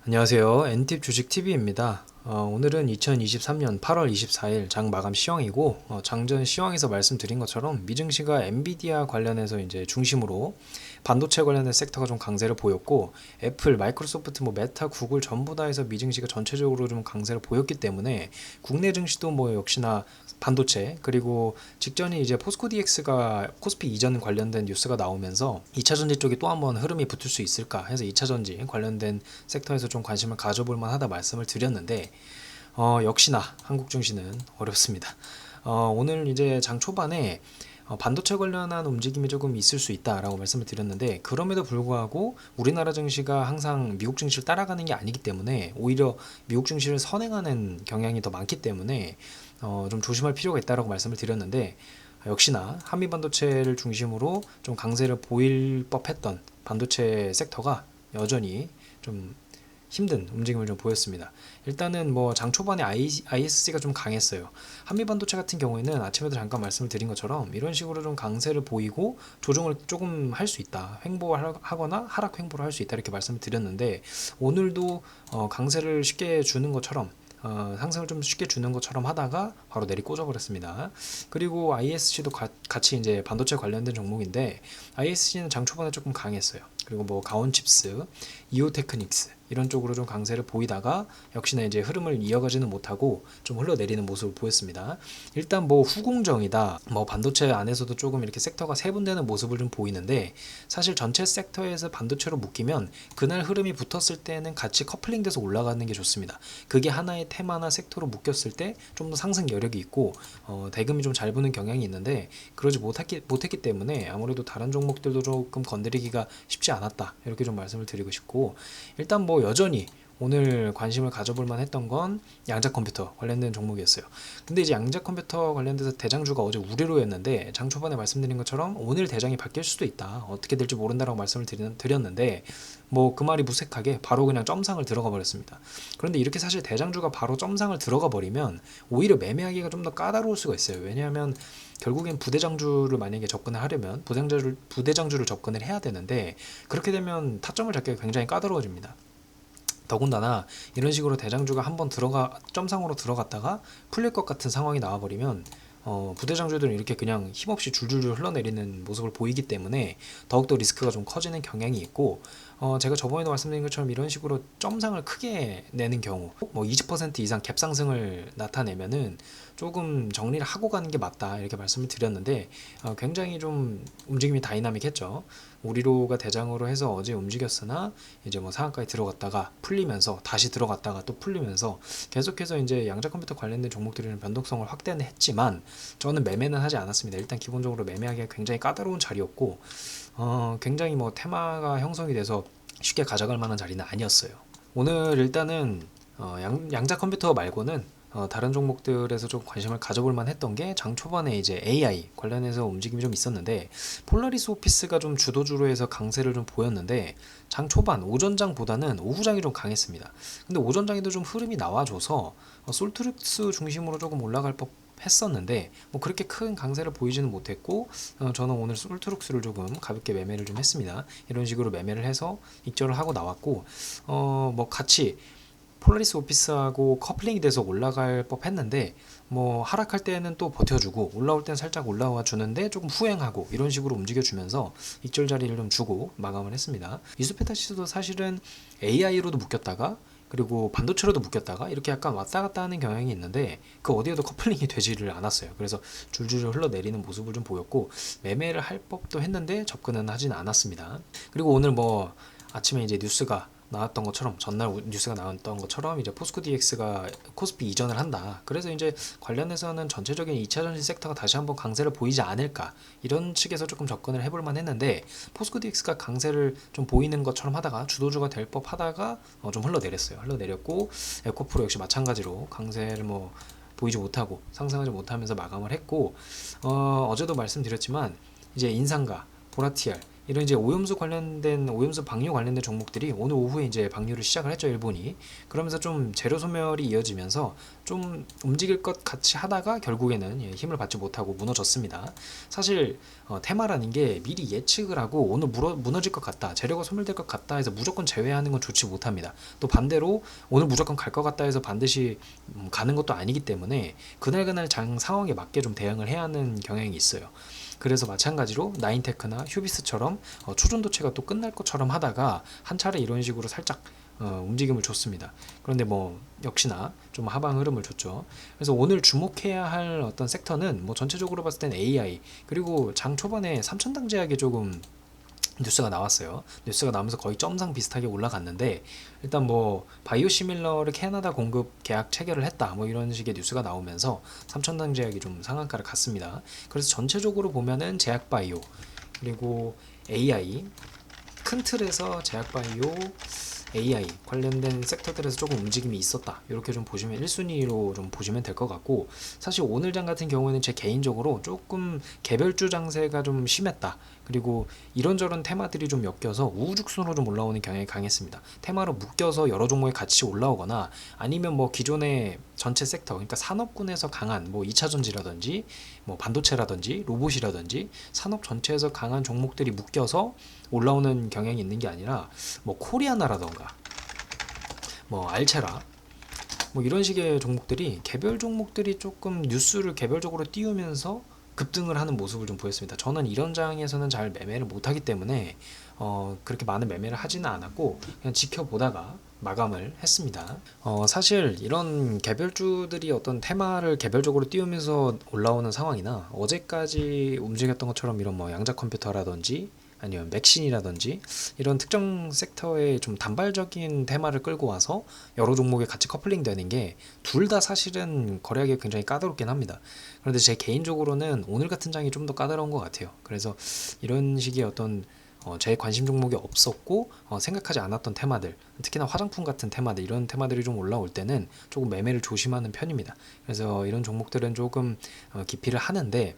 안녕하세요. 엔팁 주식TV입니다. 오늘은 2023년 8월 24일 장 마감 시황이고, 장전 시황에서 말씀드린 것처럼 미증시가 엔비디아 관련해서 이제 중심으로 반도체 관련된 섹터가 좀 강세를 보였고, 애플, 마이크로소프트, 메타, 구글 전부 다 해서 미증시가 전체적으로 좀 강세를 보였기 때문에 국내 증시도 역시나 반도체, 그리고 직전에 이제 포스코 DX가 코스피 이전 관련된 뉴스가 나오면서 2차전지 쪽에 또 한번 흐름이 붙을 수 있을까 해서 2차전지 관련된 섹터에서 좀 관심을 가져볼 만하다 말씀을 드렸는데, 역시나 한국 증시는 어렵습니다. 오늘 이제 장 초반에 반도체 관련한 움직임이 조금 있을 수 있다라고 말씀을 드렸는데, 그럼에도 불구하고 우리나라 증시가 항상 미국 증시를 따라가는 게 아니기 때문에 오히려 미국 증시를 선행하는 경향이 더 많기 때문에 좀 조심할 필요가 있다라고 말씀을 드렸는데, 역시나 한미 반도체를 중심으로 좀 강세를 보일 법했던 반도체 섹터가 여전히 좀 힘든 움직임을 좀 보였습니다. 일단은 장 초반에 ISC가 좀 강했어요. 한미 반도체 같은 경우에는 아침에도 잠깐 말씀을 드린 것처럼 이런 식으로 좀 강세를 보이고 조정을 조금 할 수 있다, 횡보하거나 하락 횡보를 할 수 있다 이렇게 말씀을 드렸는데, 오늘도 강세를 쉽게 주는 것처럼 상승을 좀 쉽게 주는 것처럼 하다가 바로 내리 꽂아버렸습니다. 그리고 ISC도 같이 이제 반도체 관련된 종목인데, ISC는 장 초반에 조금 강했어요. 그리고 가온칩스, 이오테크닉스 이런 쪽으로 좀 강세를 보이다가 역시나 이제 흐름을 이어가지는 못하고 좀 흘러내리는 모습을 보였습니다. 일단 후공정이다, 반도체 안에서도 조금 이렇게 섹터가 세분되는 모습을 좀 보이는데, 사실 전체 섹터에서 반도체로 묶이면 그날 흐름이 붙었을 때는 같이 커플링돼서 올라가는 게 좋습니다. 그게 하나의 테마나 섹터로 묶였을 때 좀 더 상승 여력이 있고 대금이 좀 잘 부는 경향이 있는데, 그러지 못했기 때문에 아무래도 다른 종목들도 조금 건드리기가 쉽지 않았다 이렇게 좀 말씀을 드리고 싶고, 일단 여전히 오늘 관심을 가져볼 만했던 건 양자 컴퓨터 관련된 종목이었어요. 근데 이제 양자 컴퓨터 관련돼서 대장주가 어제 우리로였는데, 장 초반에 말씀드린 것처럼 오늘 대장이 바뀔 수도 있다, 어떻게 될지 모른다라고 말씀을 드렸는데, 그 말이 무색하게 바로 그냥 점상을 들어가 버렸습니다. 그런데 이렇게 사실 대장주가 바로 점상을 들어가 버리면 오히려 매매하기가 좀 더 까다로울 수가 있어요. 왜냐하면 결국엔 부대장주를 만약에 접근을 하려면 부대장주를 접근을 해야 되는데, 그렇게 되면 타점을 잡기가 굉장히 까다로워집니다. 더군다나 이런 식으로 대장주가 한번 점상으로 들어갔다가 풀릴 것 같은 상황이 나와버리면 부대장주들은 이렇게 그냥 힘없이 줄줄줄 흘러내리는 모습을 보이기 때문에 더욱더 리스크가 좀 커지는 경향이 있고, 제가 저번에도 말씀드린 것처럼 이런 식으로 점상을 크게 내는 경우 20% 이상 갭 상승을 나타내면은 조금 정리를 하고 가는 게 맞다 이렇게 말씀을 드렸는데, 굉장히 좀 움직임이 다이나믹했죠. 우리로가 대장으로 해서 어제 움직였으나 이제 상한가에 들어갔다가 풀리면서 다시 들어갔다가 또 풀리면서 계속해서 이제 양자 컴퓨터 관련된 종목들이는 변동성을 확대는 했지만 저는 매매는 하지 않았습니다. 일단 기본적으로 매매하기가 굉장히 까다로운 자리였고, 굉장히 테마가 형성이 돼서 쉽게 가져갈 만한 자리는 아니었어요. 오늘 일단은 양자 컴퓨터 말고는 다른 종목들에서 좀 관심을 가져볼 만했던 게, 장 초반에 이제 AI 관련해서 움직임이 좀 있었는데, 폴라리스 오피스가 좀 주도주로 해서 강세를 좀 보였는데, 장 초반 오전장보다는 오후장이 좀 강했습니다. 근데 오전장에도 좀 흐름이 나와줘서 솔트룩스 중심으로 조금 올라갈 법 했었는데 그렇게 큰 강세를 보이지는 못했고, 저는 오늘 솔트룩스를 조금 가볍게 매매를 좀 했습니다. 이런 식으로 매매를 해서 익절을 하고 나왔고, 같이 폴라리스 오피스하고 커플링이 돼서 올라갈 법 했는데, 하락할 때는 또 버텨주고 올라올 때는 살짝 올라와 주는데 조금 후행하고 이런 식으로 움직여주면서 익절 자리를 좀 주고 마감을 했습니다. 이수페타시스도 사실은 AI로도 묶였다가 그리고 반도체로도 묶였다가 이렇게 약간 왔다 갔다 하는 경향이 있는데, 그 어디에도 커플링이 되지를 않았어요. 그래서 줄줄 흘러내리는 모습을 좀 보였고, 매매를 할 법도 했는데 접근은 하진 않았습니다. 그리고 오늘 아침에 이제 뉴스가 나왔던 것처럼, 전날 뉴스가 나왔던 것처럼 이제 포스코 DX가 코스피 이전을 한다. 그래서 이제 관련해서는 전체적인 2차전지 섹터가 다시 한번 강세를 보이지 않을까, 이런 측에서 조금 접근을 해볼 만 했는데, 포스코 DX가 강세를 좀 보이는 것처럼 하다가 주도주가 될 법 하다가 좀 흘러내렸고, 에코프로 역시 마찬가지로 강세를 보이지 못하고 상승하지 못하면서 마감을 했고, 어제도 말씀드렸지만 이제 인상가, 보라티알 이런 이제 오염수 방류 관련된 종목들이 오늘 오후에 이제 방류를 시작을 했죠, 일본이. 그러면서 좀 재료 소멸이 이어지면서 좀 움직일 것 같이 하다가 결국에는 힘을 받지 못하고 무너졌습니다. 사실 테마라는 게 미리 예측을 하고 오늘 무너질 것 같다, 재료가 소멸될 것 같다 해서 무조건 제외하는 건 좋지 못합니다. 또 반대로 오늘 무조건 갈 것 같다 해서 반드시 가는 것도 아니기 때문에 그날 장 상황에 맞게 좀 대응을 해야 하는 경향이 있어요. 그래서 마찬가지로 나인테크나 휴비스처럼 초전도체가 또 끝날 것처럼 하다가 한 차례 이런 식으로 살짝 움직임을 줬습니다. 그런데 뭐 역시나 좀 하방 흐름을 줬죠. 그래서 오늘 주목해야 할 어떤 섹터는 뭐 전체적으로 봤을 땐 AI, 그리고 장 초반에 삼천당 제약이 조금 뉴스가 나왔어요. 뉴스가 나오면서 거의 점상 비슷하게 올라갔는데, 일단 뭐 바이오시밀러를 캐나다 공급 계약 체결을 했다 뭐 이런 식의 뉴스가 나오면서 삼천당 제약이 좀 상한가를 갔습니다. 그래서 전체적으로 보면은 제약바이오, 그리고 AI, 큰 틀에서 제약바이오, AI 관련된 섹터들에서 조금 움직임이 있었다, 이렇게 좀 보시면 1순위로 좀 보시면 될 것 같고, 사실 오늘 장 같은 경우에는 제 개인적으로 조금 개별주 장세가 좀 심했다, 그리고 이런저런 테마들이 좀 엮여서 우후죽순으로 좀 올라오는 경향이 강했습니다. 테마로 묶여서 여러 종목이 같이 올라오거나 아니면 뭐 기존의 전체 섹터, 그러니까 산업군에서 강한 뭐 2차전지라든지 뭐 반도체라든지 로봇이라든지 산업 전체에서 강한 종목들이 묶여서 올라오는 경향이 있는 게 아니라 뭐 코리아나라던가 뭐 알체라 뭐 이런 식의 종목들이, 개별 종목들이 조금 뉴스를 개별적으로 띄우면서 급등을 하는 모습을 좀 보였습니다. 저는 이런 장에서는 잘 매매를 못하기 때문에 그렇게 많은 매매를 하지는 않았고 그냥 지켜보다가 마감을 했습니다. 사실 이런 개별주들이 어떤 테마를 개별적으로 띄우면서 올라오는 상황이나 어제까지 움직였던 것처럼 이런 뭐 양자 컴퓨터라든지 아니면 맥신이라든지 이런 특정 섹터의 좀 단발적인 테마를 끌고 와서 여러 종목에 같이 커플링 되는 게 둘 다 사실은 거래하기 굉장히 까다롭긴 합니다. 그런데 제 개인적으로는 오늘 같은 장이 좀 더 까다로운 것 같아요. 그래서 이런 식의 어떤 제 관심 종목이 없었고 생각하지 않았던 테마들, 특히나 화장품 같은 테마들, 이런 테마들이 좀 올라올 때는 조금 매매를 조심하는 편입니다. 그래서 이런 종목들은 조금 기피를 하는데,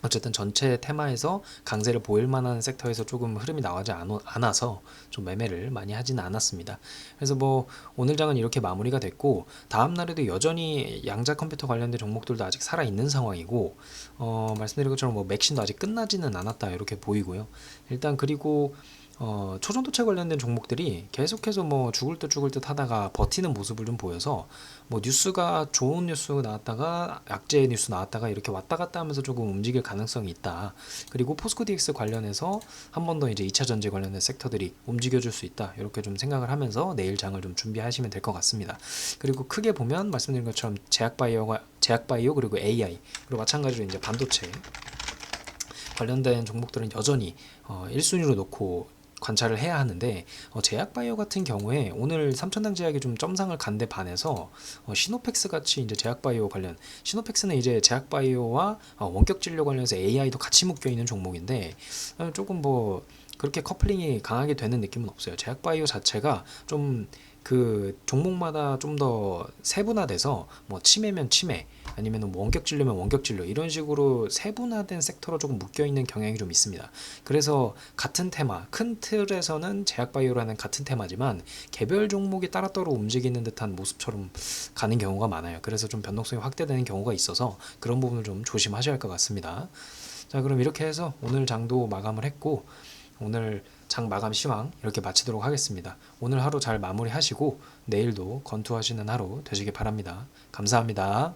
어쨌든 전체 테마에서 강세를 보일 만한 섹터에서 조금 흐름이 나오지 않아서 좀 매매를 많이 하지는 않았습니다. 그래서 뭐 오늘 장은 이렇게 마무리가 됐고, 다음 날에도 여전히 양자 컴퓨터 관련된 종목들도 아직 살아 있는 상황이고, 말씀드린 것처럼 뭐 맥신도 아직 끝나지는 않았다 이렇게 보이고요. 일단 그리고 초전도체 관련된 종목들이 계속해서 뭐 죽을 듯 하다가 버티는 모습을 좀 보여서, 뭐 뉴스가 좋은 뉴스 나왔다가 약재 뉴스 나왔다가 이렇게 왔다 갔다 하면서 조금 움직일 가능성이 있다. 그리고 포스코 DX 관련해서 한 번 더 이제 2차 전지 관련된 섹터들이 움직여줄 수 있다, 이렇게 좀 생각을 하면서 내일 장을 좀 준비하시면 될 것 같습니다. 그리고 크게 보면 말씀드린 것처럼 제약바이오 그리고 AI, 그리고 마찬가지로 이제 반도체 관련된 종목들은 여전히 1순위로 놓고 관찰을 해야 하는데, 제약바이오 같은 경우에 오늘 삼천당 제약이 좀 점상을 간데 반해서 시노펙스 같이 이제 제약바이오 관련, 시노펙스는 이제 제약바이오와 원격 진료 관련해서 AI도 같이 묶여 있는 종목인데 조금 뭐 그렇게 커플링이 강하게 되는 느낌은 없어요. 제약바이오 자체가 좀 그 종목마다 좀 더 세분화돼서 뭐 치매면 치매, 아니면 뭐 원격 진료면 원격 진료, 이런 식으로 세분화된 섹터로 조금 묶여 있는 경향이 좀 있습니다. 그래서 같은 테마, 큰 틀에서는 제약바이오라는 같은 테마지만 개별 종목이 따로따로 움직이는 듯한 모습처럼 가는 경우가 많아요. 그래서 좀 변동성이 확대되는 경우가 있어서 그런 부분을 좀 조심하셔야 할 것 같습니다. 자, 그럼 이렇게 해서 오늘 장도 마감을 했고, 오늘 장 마감 시황 이렇게 마치도록 하겠습니다. 오늘 하루 잘 마무리하시고 내일도 건투하시는 하루 되시길 바랍니다. 감사합니다.